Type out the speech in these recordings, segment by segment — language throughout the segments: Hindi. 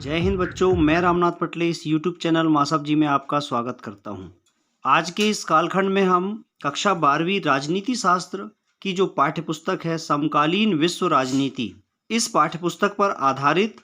जय हिंद बच्चों, मैं रामनाथ पटले इस YouTube चैनल मासब जी में आपका स्वागत करता हूं। आज के इस कालखंड में हम कक्षा 12वीं राजनीति शास्त्र की जो पाठ्यपुस्तक है समकालीन विश्व राजनीति, इस पाठ्यपुस्तक पर आधारित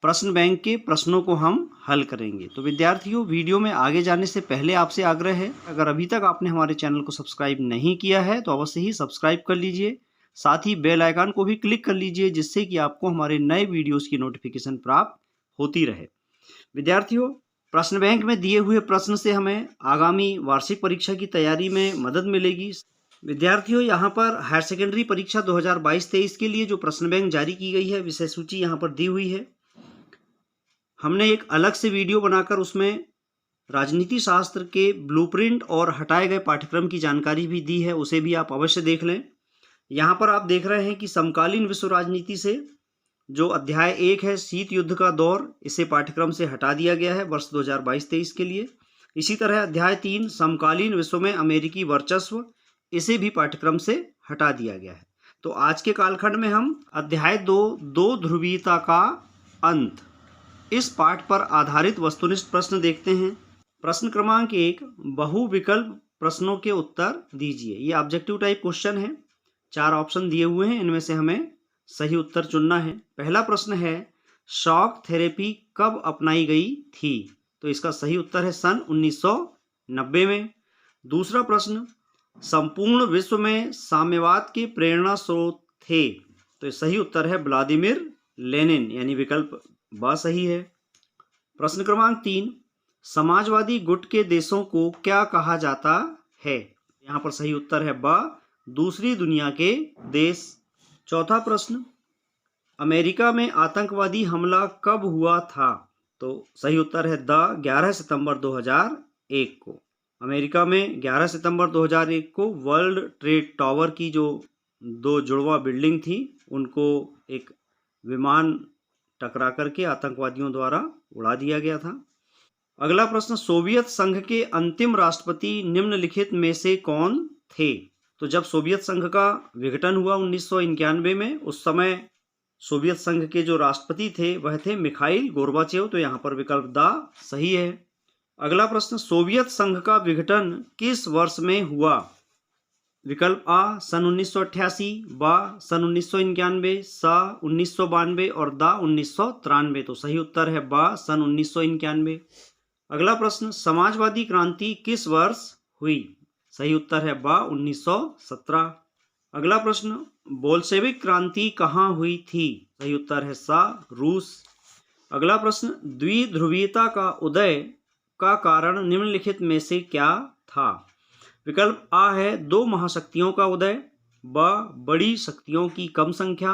प्रश्न बैंक के प्रश्नों को हम हल करेंगे। तो विद्यार्थियों, वीडियो में आगे जाने से पहले आपसे आग्रह है, अगर अभी तक आपने हमारे चैनल को सब्सक्राइब नहीं किया है तो अवश्य ही सब्सक्राइब कर लीजिए। साथ ही बेल आइकन को भी क्लिक कर लीजिए, जिससे कि आपको हमारे नए वीडियोस की नोटिफिकेशन प्राप्त होती रहे। विद्यार्थियों, प्रश्न बैंक में दिए हुए प्रश्न से हमें आगामी वार्षिक परीक्षा की तैयारी में मदद मिलेगी। विद्यार्थियों, यहाँ पर हायर सेकेंडरी परीक्षा 2022-23 के लिए जो प्रश्न बैंक जारी की गई है, विषय सूची यहाँ पर दी हुई है। हमने एक अलग से वीडियो बनाकर उसमें राजनीति शास्त्र के ब्लूप्रिंट और हटाए गए पाठ्यक्रम की जानकारी भी दी है, उसे भी आप अवश्य देख लें। यहाँ पर आप देख रहे हैं कि समकालीन विश्व राजनीति से जो अध्याय 1 है शीत युद्ध का दौर, इसे पाठ्यक्रम से हटा दिया गया है वर्ष 2022-23 के लिए। इसी तरह अध्याय 3 समकालीन विश्व में अमेरिकी वर्चस्व, इसे भी पाठ्यक्रम से हटा दिया गया है। तो आज के कालखंड में हम अध्याय 2 दो ध्रुवीयता का अंत, इस पाठ पर आधारित वस्तुनिष्ठ प्रश्न देखते हैं। प्रश्न क्रमांक 1, बहुविकल्प प्रश्नों के उत्तर दीजिए। ये ऑब्जेक्टिव टाइप क्वेश्चन है। 4 ऑप्शन दिए हुए हैं, इनमें से हमें सही उत्तर चुनना है। पहला प्रश्न है, शॉक थेरेपी कब अपनाई गई थी? तो इसका सही उत्तर है सन 1990 में। दूसरा प्रश्न, संपूर्ण विश्व में साम्यवाद के प्रेरणा स्रोत थे? तो सही उत्तर है व्लादिमीर लेनिन, यानी विकल्प ब सही है। प्रश्न क्रमांक 3, समाजवादी गुट के देशों को क्या कहा जाता है? यहाँ पर सही उत्तर है ब, दूसरी दुनिया के देश। चौथा प्रश्न, अमेरिका में आतंकवादी हमला कब हुआ था? तो सही उत्तर है द 11 सितंबर 2001 को। अमेरिका में 11 सितंबर 2001 को वर्ल्ड ट्रेड टावर की जो 2 जुड़वा बिल्डिंग थी, उनको एक विमान टकरा करके आतंकवादियों द्वारा उड़ा दिया गया था। अगला प्रश्न, सोवियत संघ के अंतिम राष्ट्रपति निम्नलिखित में से कौन थे? तो जब सोवियत संघ का विघटन हुआ 1991 में, उस समय सोवियत संघ के जो राष्ट्रपति थे वह थे मिखाइल गोर्बाचेव। तो यहाँ पर विकल्प द सही है। अगला प्रश्न, सोवियत संघ का विघटन किस वर्ष में हुआ? विकल्प आ सन 1988, ब सन 1991, स 1992 और द 1993। तो सही उत्तर है ब सन 1991। अगला प्रश्न, समाजवादी क्रांति किस वर्ष हुई? सही उत्तर है ब 1917। अगला प्रश्न, बोल्शेविक क्रांति कहाँ हुई थी? सही उत्तर है स रूस। अगला प्रश्न, द्विध्रुवीयता का उदय का कारण निम्नलिखित में से क्या था? विकल्प आ है 2 महाशक्तियों का उदय, ब बड़ी शक्तियों की कम संख्या,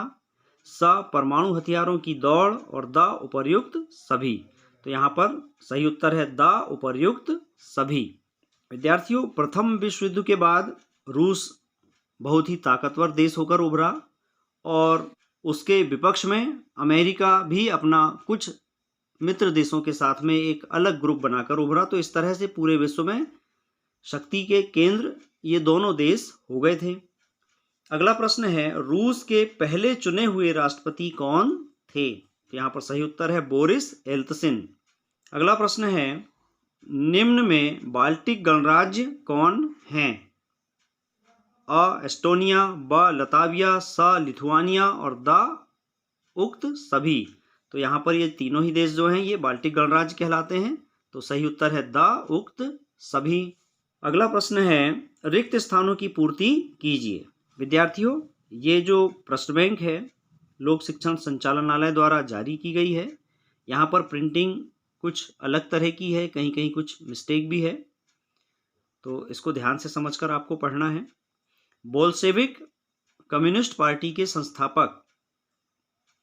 स परमाणु हथियारों की दौड़ और द उपर्युक्त सभी। तो यहाँ पर सही उत्तर है द उपर्युक्त सभी। विद्यार्थियों, प्रथम विश्व युद्ध के बाद रूस बहुत ही ताकतवर देश होकर उभरा और उसके विपक्ष में अमेरिका भी अपना कुछ मित्र देशों के साथ में एक अलग ग्रुप बनाकर उभरा। तो इस तरह से पूरे विश्व में शक्ति के केंद्र ये दोनों देश हो गए थे। अगला प्रश्न है, रूस के पहले चुने हुए राष्ट्रपति कौन थे? तो यहाँ पर सही उत्तर है बोरिस एल्त्सिन। अगला प्रश्न है, निम्न में बाल्टिक गणराज्य कौन हैं? अ एस्टोनिया, ब लताविया, स लिथुआनिया और द उक्त सभी। तो यहाँ पर ये तीनों ही देश जो हैं ये बाल्टिक गणराज्य कहलाते हैं। तो सही उत्तर है द उक्त सभी। अगला प्रश्न है, रिक्त स्थानों की पूर्ति कीजिए। विद्यार्थियों, ये जो प्रश्न बैंक है लोक शिक्षण संचालनालय द्वारा जारी की गई है। यहाँ पर प्रिंटिंग कुछ अलग तरह की है, कहीं कहीं कुछ मिस्टेक भी है, तो इसको ध्यान से समझकर आपको पढ़ना है। बोल्शेविक कम्युनिस्ट पार्टी के संस्थापक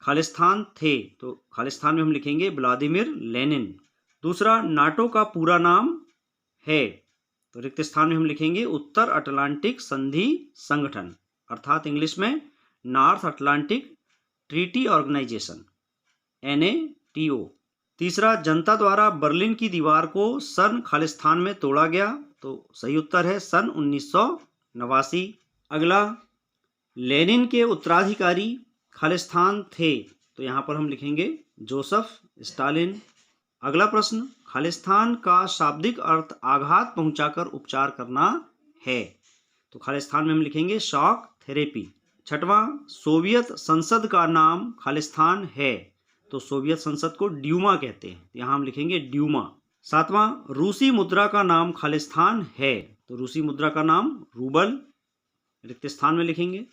खालिस्तान थे। तो खालिस्तान में हम लिखेंगे व्लादिमीर लेनिन। दूसरा, नाटो का पूरा नाम है? तो रिक्त स्थान में हम लिखेंगे उत्तर अटलांटिक संधि संगठन, अर्थात इंग्लिश में North Atlantic Treaty Organization, NATO। तीसरा, जनता द्वारा बर्लिन की दीवार को सन खालिस्तान में तोड़ा गया। तो सही उत्तर है सन 1989। अगला, लेनिन के उत्तराधिकारी खालिस्तान थे। तो यहाँ पर हम लिखेंगे जोसेफ स्टालिन। अगला प्रश्न, खालिस्तान का शाब्दिक अर्थ आघात पहुंचाकर उपचार करना है। तो खालिस्तान में हम लिखेंगे शॉक थेरेपी। छठवां, सोवियत संसद का नाम खालिस्तान है। तो सोवियत संसद को ड्यूमा कहते हैं, यहाँ हम लिखेंगे ड्यूमा। सातवां, रूसी मुद्रा का नाम खालिस्तान है। तो रूसी मुद्रा का नाम रूबल, रिक्त स्थान में लिखेंगे।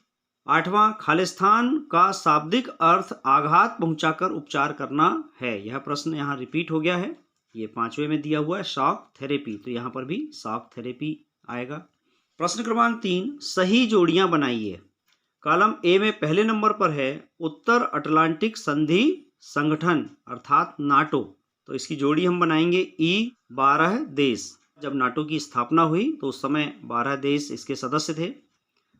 आठवां, खालिस्तान का शाब्दिक अर्थ आघात पहुंचाकर उपचार करना है। यह प्रश्न यहाँ रिपीट हो गया है, ये 5वें में दिया हुआ है शॉक थेरेपी, तो यहाँ पर भी शॉक थेरेपी आएगा। प्रश्न क्रमांक 3, सही जोड़ियां बनाइए। कॉलम ए में पहले नंबर पर है उत्तर अटलांटिक संधि संगठन अर्थात नाटो। तो इसकी जोड़ी हम बनाएंगे ई 12 देश। जब नाटो की स्थापना हुई तो उस समय 12 देश इसके सदस्य थे,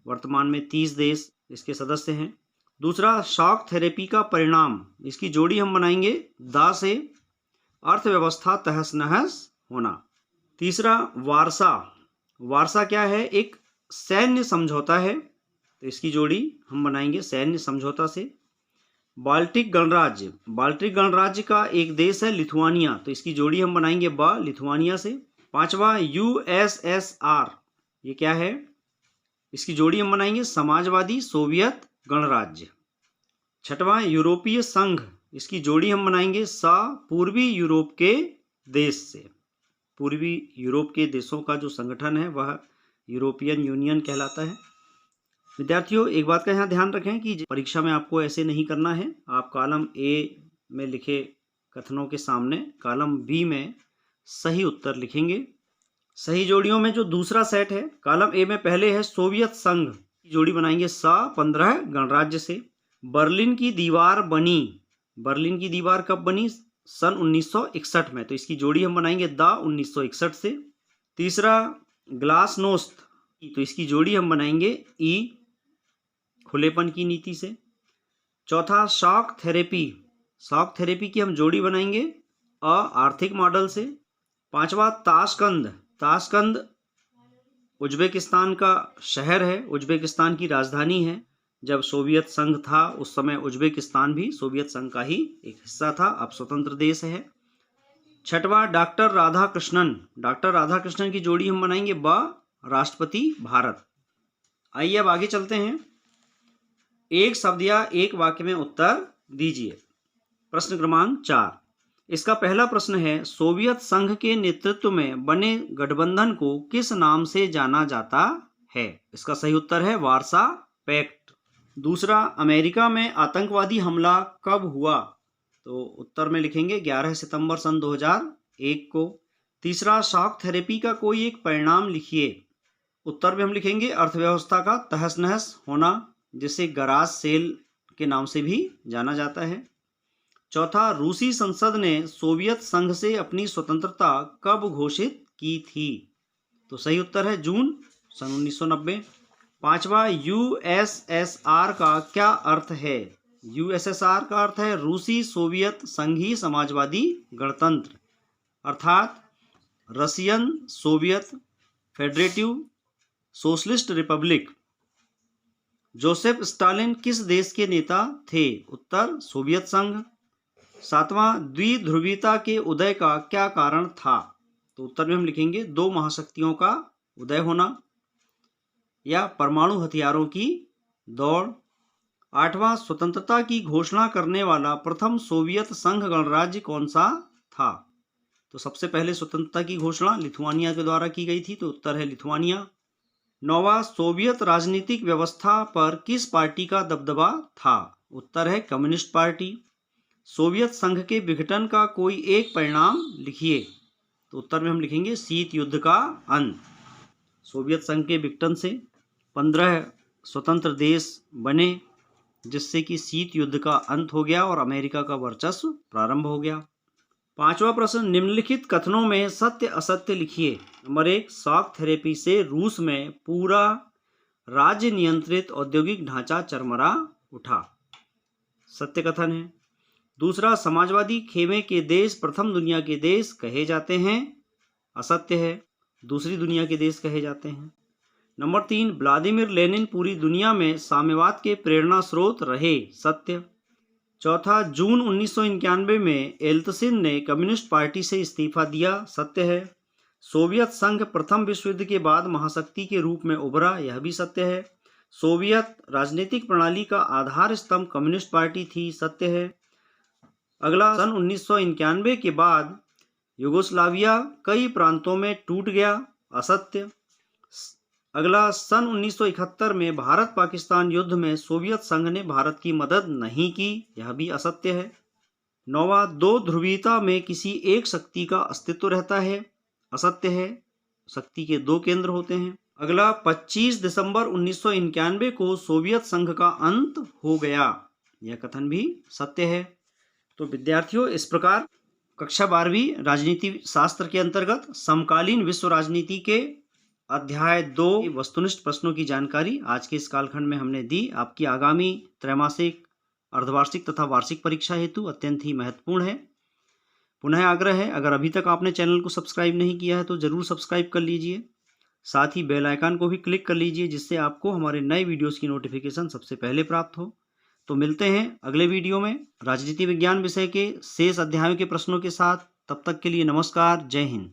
वर्तमान में 30 देश इसके सदस्य हैं। दूसरा, शॉक थेरेपी का परिणाम, इसकी जोड़ी हम बनाएंगे दा से अर्थव्यवस्था तहस नहस होना। तीसरा, वारसा। वारसा क्या है? एक सैन्य समझौता है, तो इसकी जोड़ी हम बनाएंगे सैन्य समझौता से। बाल्टिक गणराज्य, बाल्टिक गणराज्य का एक देश है लिथुआनिया, तो इसकी जोड़ी हम बनाएंगे बा लिथुआनिया से। पांचवा, यूएसएसआर, ये क्या है? इसकी जोड़ी हम बनाएंगे समाजवादी सोवियत गणराज्य। छठवां, यूरोपीय संघ, इसकी जोड़ी हम बनाएंगे सा पूर्वी यूरोप के देश से। पूर्वी यूरोप के देशों का जो संगठन है वह यूरोपियन यूनियन कहलाता है। विद्यार्थियों, एक बात का यहाँ ध्यान रखें कि परीक्षा में आपको ऐसे नहीं करना है। आप कॉलम ए में लिखे कथनों के सामने कॉलम बी में सही उत्तर लिखेंगे। सही जोड़ियों में जो दूसरा सेट है, कॉलम ए में पहले है सोवियत संघ, जोड़ी बनाएंगे सा 15 गणराज्य से। बर्लिन की दीवार बनी, बर्लिन की दीवार कब बनी? सन 1961 में, तो इसकी जोड़ी हम बनाएंगे दा 1961 से। तीसरा, ग्लासनोस्त, तो इसकी जोड़ी हम बनाएंगे ई खुलेपन की नीति से। चौथा, शॉक थेरेपी, शॉक थेरेपी की हम जोड़ी बनाएंगे अ आर्थिक मॉडल से। पांचवा, ताशकंद, ताशकंद उज्बेकिस्तान का शहर है, उज्बेकिस्तान की राजधानी है। जब सोवियत संघ था उस समय उज्बेकिस्तान भी सोवियत संघ का ही एक हिस्सा था, अब स्वतंत्र देश है। छठवां, डॉक्टर राधाकृष्णन, डॉक्टर राधाकृष्णन की जोड़ी हम बनाएंगे ब राष्ट्रपति भारत। आइए अब आगे चलते हैं। एक शब्द या एक वाक्य में उत्तर दीजिए। प्रश्न क्रमांक 4, इसका पहला प्रश्न है सोवियत संघ के नेतृत्व में बने गठबंधन को किस नाम से जाना जाता है? इसका सही उत्तर है वारसा पैक्ट। दूसरा, अमेरिका में आतंकवादी हमला कब हुआ? तो उत्तर में लिखेंगे 11 सितंबर सन 2001 को। तीसरा, शॉक थेरेपी का कोई एक परिणाम लिखिए। उत्तर में हम लिखेंगे अर्थव्यवस्था का तहस नहस होना, जिसे गराज सेल के नाम से भी जाना जाता है। चौथा, रूसी संसद ने सोवियत संघ से अपनी स्वतंत्रता कब घोषित की थी? तो सही उत्तर है जून सन 1990। पांचवा, यूएसएसआर का क्या अर्थ है? यूएसएसआर का अर्थ है रूसी सोवियत संघीय समाजवादी गणतंत्र, अर्थात Russian Soviet Federative Socialist Republic. Joseph Stalin किस देश के नेता थे? उत्तर, सोवियत संघ। सातवां, द्विध्रुवीयता के उदय का क्या कारण था? तो उत्तर में हम लिखेंगे दो महाशक्तियों का उदय होना या परमाणु हथियारों की दौड़। आठवां, स्वतंत्रता की घोषणा करने वाला प्रथम सोवियत संघ गणराज्य कौन सा था? तो सबसे पहले स्वतंत्रता की घोषणा लिथुआनिया के द्वारा की गई थी, तो उत्तर है लिथुआनिया। नौवां, सोवियत राजनीतिक व्यवस्था पर किस पार्टी का दबदबा था? उत्तर है कम्युनिस्ट पार्टी। सोवियत संघ के विघटन का कोई एक परिणाम लिखिए। तो उत्तर में हम लिखेंगे शीत युद्ध का अंत। सोवियत संघ के विघटन से 15 स्वतंत्र देश बने, जिससे कि शीत युद्ध का अंत हो गया और अमेरिका का वर्चस्व प्रारंभ हो गया। पांचवा प्रश्न, निम्नलिखित कथनों में सत्य असत्य लिखिए। नंबर 1, शॉक थेरेपी से रूस में पूरा राज्य नियंत्रित औद्योगिक ढांचा चरमरा उठा, सत्य कथन है। दूसरा, समाजवादी खेमे के देश प्रथम दुनिया के देश कहे जाते हैं, असत्य है, दूसरी दुनिया के देश कहे जाते हैं। नंबर 3, व्लादिमीर लेनिन पूरी दुनिया में साम्यवाद के प्रेरणा स्रोत रहे, सत्य। चौथा, जून 1991 में एल्त्सिन ने कम्युनिस्ट पार्टी से इस्तीफा दिया, सत्य है। सोवियत संघ प्रथम विश्व युद्ध के बाद महाशक्ति के रूप में उभरा, यह भी सत्य है। सोवियत राजनीतिक प्रणाली का आधार स्तंभ कम्युनिस्ट पार्टी थी, सत्य है। अगला, सन 1991 के बाद युगोस्लाविया कई प्रांतों में टूट गया, असत्य। अगला, सन 1971 में भारत पाकिस्तान युद्ध में सोवियत संघ ने भारत की मदद नहीं की, यह भी असत्य है। नौवां, दो ध्रुवीयता में किसी एक शक्ति का अस्तित्व रहता है, असत्य है। शक्ति के दो केंद्र होते हैं। अगला, 25 दिसंबर 1991 को सोवियत संघ का अंत हो गया, यह कथन भी सत्य है। तो विद्यार्थियों, इस प्रकार कक्षा 12वीं राजनीति शास्त्र के अंतर्गत समकालीन विश्व राजनीति के अध्याय 2 वस्तुनिष्ठ प्रश्नों की जानकारी आज के इस कालखंड में हमने दी। आपकी आगामी त्रैमासिक, अर्धवार्षिक तथा वार्षिक परीक्षा हेतु अत्यंत ही महत्वपूर्ण है। पुनः आग्रह है, अगर अभी तक आपने चैनल को सब्सक्राइब नहीं किया है तो जरूर सब्सक्राइब कर लीजिए। साथ ही बेल आइकन को भी क्लिक कर लीजिए, जिससे आपको हमारे नए वीडियोस की नोटिफिकेशन सबसे पहले प्राप्त हो। तो मिलते हैं अगले वीडियो में राजनीति विज्ञान विषय के शेष अध्यायों के प्रश्नों के साथ। तब तक के लिए नमस्कार, जय हिंद।